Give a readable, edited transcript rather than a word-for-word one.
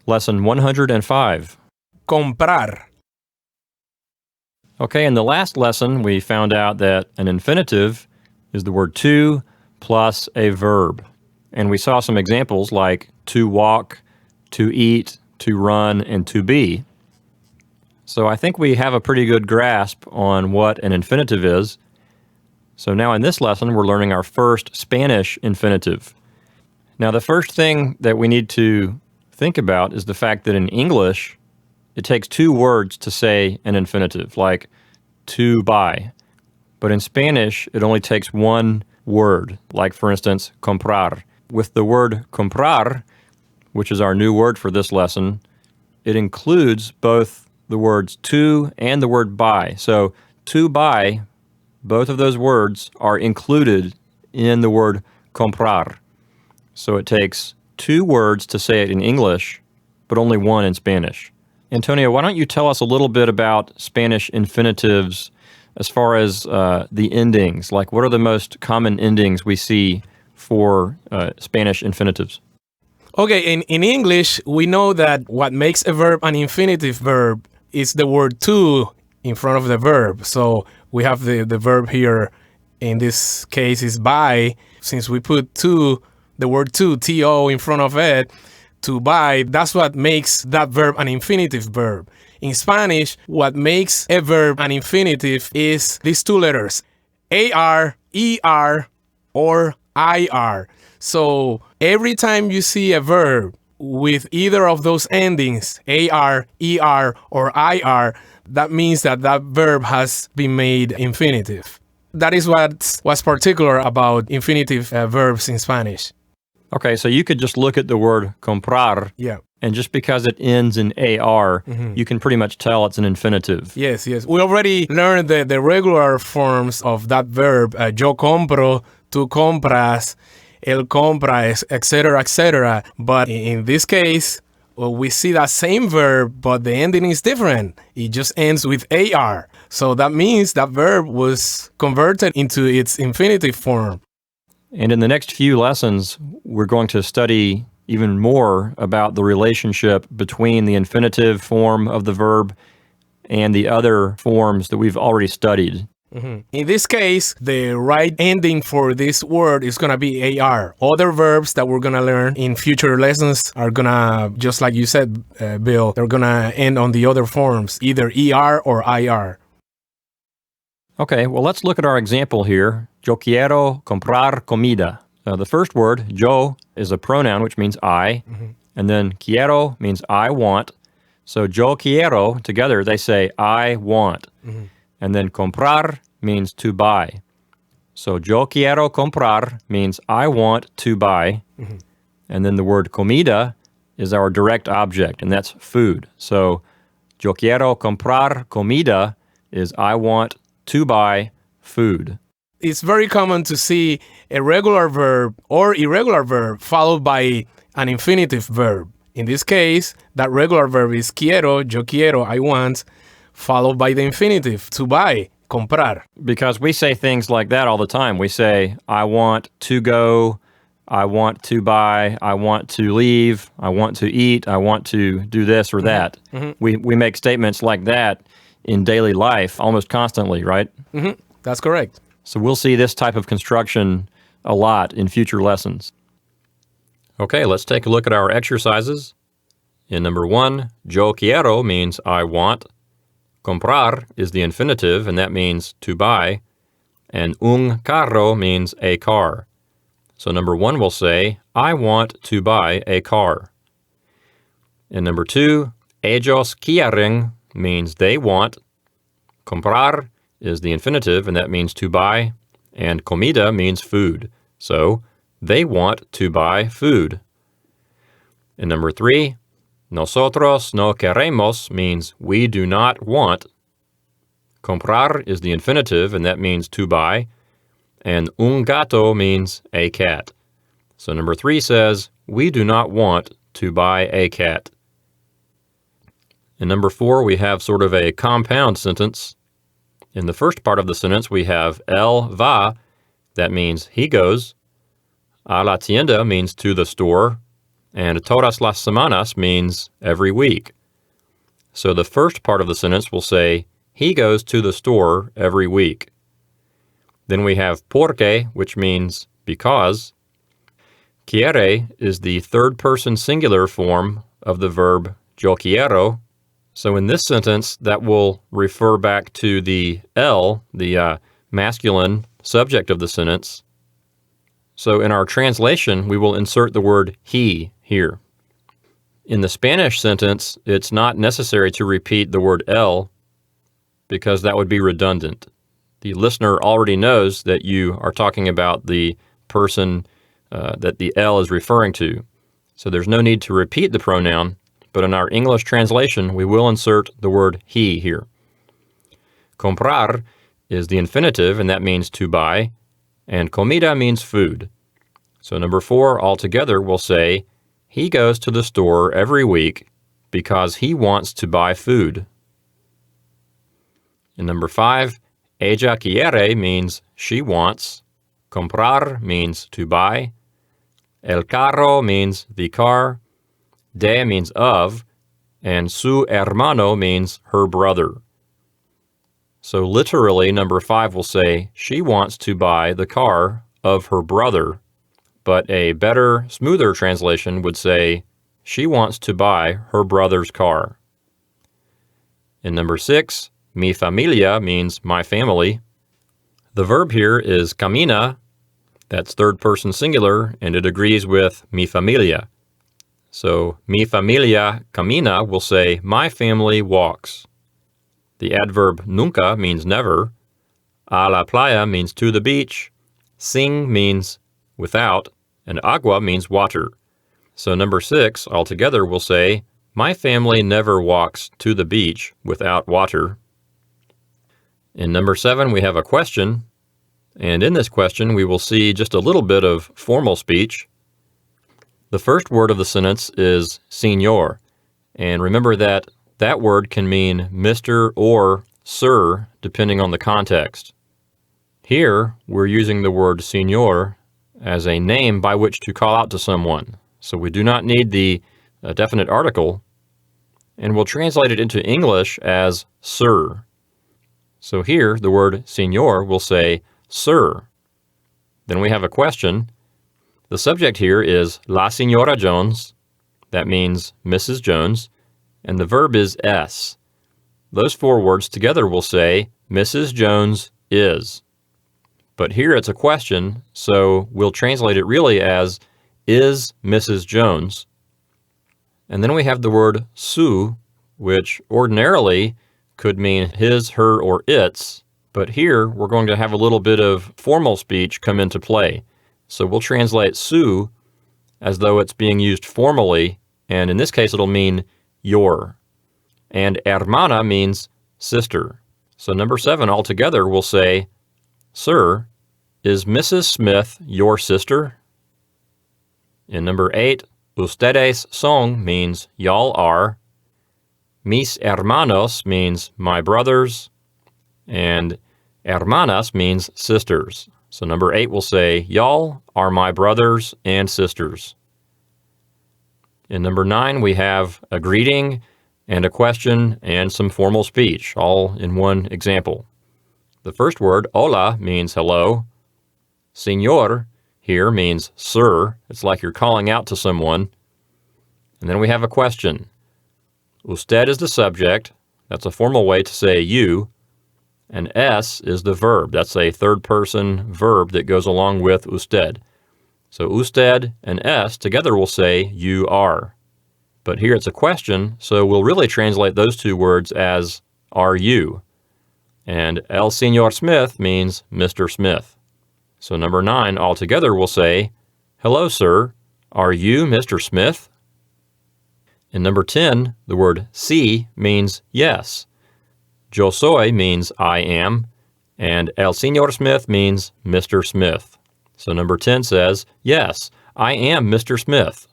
Lesson 105. Comprar. Okay, in the last lesson, we found out that an infinitive is the word to plus a verb. And we saw some examples like to walk, to eat, to run, and to be. So I think we have a pretty good grasp on what an infinitive is. So now in this lesson, we're learning our first Spanish infinitive. Now the first thing that we need to think about is the fact that in English, it takes two words to say an infinitive, like to buy. But in Spanish, it only takes one word, like for instance, comprar. With the word comprar, which is our new word for this lesson, it includes both the words to and the word buy. So to buy, both of those words are included in the word comprar. So it takes two words to say it in English, but only one in Spanish. Antonio, why don't you tell us a little bit about Spanish infinitives as far as the endings? Like, what are the most common endings we see for Spanish infinitives? Okay, in English, we know that what makes a verb an infinitive verb is the word to in front of the verb. So we have the verb here, in this case is buy. Since we put to, the word to, T-O, in front of it, to buy, that's what makes that verb an infinitive verb. In Spanish, what makes a verb an infinitive is these two letters, A-R, E-R, or I-R. So every time you see a verb with either of those endings, A-R, E-R, or I-R, that means that that verb has been made infinitive. That is what's particular about infinitive verbs in Spanish. Okay, so you could just look at the word comprar, Yeah. and just because it ends in AR, you can pretty much tell it's an infinitive. Yes. We already learned the regular forms of that verb. Yo compro, tú compras, él compra, etc., etc. But in this case, we see that same verb, but the ending is different. It just ends with AR. So that means that verb was converted into its infinitive form. And in the next few lessons, we're going to study even more about the relationship between the infinitive form of the verb and the other forms that we've already studied. In this case, the right ending for this word is going to be AR. Other verbs that we're going to learn in future lessons are going to, just like you said, Bill, they're going to end on the other forms, either ER or IR. Okay, well, let's look at our example here. Yo quiero comprar comida. The first word, yo, is a pronoun, which means I. And then quiero means I want. So yo quiero, together, they say I want. And then comprar means to buy. So yo quiero comprar means I want to buy. And then the word comida is our direct object, and that's food. So yo quiero comprar comida is I want to buy food. It's very common to see a regular verb or irregular verb followed by an infinitive verb. In this case, that regular verb is quiero, yo quiero, I want, followed by the infinitive, to buy, comprar. Because we say things like that all the time. We say, I want to go, I want to buy, I want to leave, I want to eat, I want to do this or that. We make statements like that in daily life almost constantly, right? That's correct. So we'll see this type of construction a lot in future lessons. Okay, let's take a look at our exercises. In number 1, yo quiero means I want. Comprar is the infinitive, and that means to buy. And un carro means a car. So number 1 will say, I want to buy a car. In number 2, ellos quieren means they want. Comprar is the infinitive, and that means to buy. And comida means food. So they want to buy food. In number 3, nosotros no queremos means we do not want. Comprar is the infinitive, and that means to buy. And un gato means a cat. So number 3 says, we do not want to buy a cat. In number 4, we have sort of a compound sentence. In the first part of the sentence, we have él va, that means he goes. A la tienda means to the store. And todas las semanas means every week. So the first part of the sentence will say, he goes to the store every week. Then we have porque, which means because. Quiere is the third-person singular form of the verb yo quiero. So in this sentence, that will refer back to the él, the masculine subject of the sentence. So in our translation, we will insert the word he here. In the Spanish sentence, it's not necessary to repeat the word él because that would be redundant. The listener already knows that you are talking about the person that the él is referring to. So there's no need to repeat the pronoun, but in our English translation, we will insert the word he here. Comprar is the infinitive, and that means to buy, and comida means food. So number 4 altogether will say, he goes to the store every week because he wants to buy food. And number 5, ella quiere means she wants. Comprar means to buy. El carro means the car. De means of. And su hermano means her brother. So literally, number 5 will say, she wants to buy the car of her brother. But a better, smoother translation would say, she wants to buy her brother's car. In number 6, mi familia means my family. The verb here is camina. That's third-person singular, and it agrees with mi familia. So mi familia camina will say, my family walks. The adverb nunca means never. A la playa means to the beach. Sin means without. And agua means water. So number 6 altogether will say, my family never walks to the beach without water. In number 7, we have a question. And in this question, we will see just a little bit of formal speech. The first word of the sentence is señor. And remember that that word can mean Mr. or Sir, depending on the context. Here, we're using the word señor as a name by which to call out to someone. So we do not need the definite article, and we'll translate it into English as sir. So here, the word señor will say, sir. Then we have a question. The subject here is la señora Jones. That means Mrs. Jones. And the verb is es. Those 4 words together will say, Mrs. Jones is. But here it's a question, so we'll translate it really as, is Mrs. Jones? And then we have the word su, which ordinarily could mean his, her, or its, but here we're going to have a little bit of formal speech come into play. So we'll translate su as though it's being used formally, and in this case it'll mean your. And hermana means sister. So number 7 altogether will say, sir, is Mrs. Smith your sister? In number 8, ustedes son means y'all are. Mis hermanos means my brothers. And hermanas means sisters. So number 8 will say, y'all are my brothers and sisters. In number 9, we have a greeting and a question and some formal speech, all in one example. The first word, hola, means hello. Señor here means sir. It's like you're calling out to someone. And then we have a question. Usted is the subject. That's a formal way to say you. And es is the verb. That's a third-person verb that goes along with usted. So usted and es together will say you are. But here it's a question, so we'll really translate those 2 words as are you. And el señor Smith means Mr. Smith. So number 9 altogether will say, hello, sir, are you Mr. Smith? In number 10, the word sí means yes. Yo soy means I am, and el señor Smith means Mr. Smith. So number 10 says, yes, I am Mr. Smith.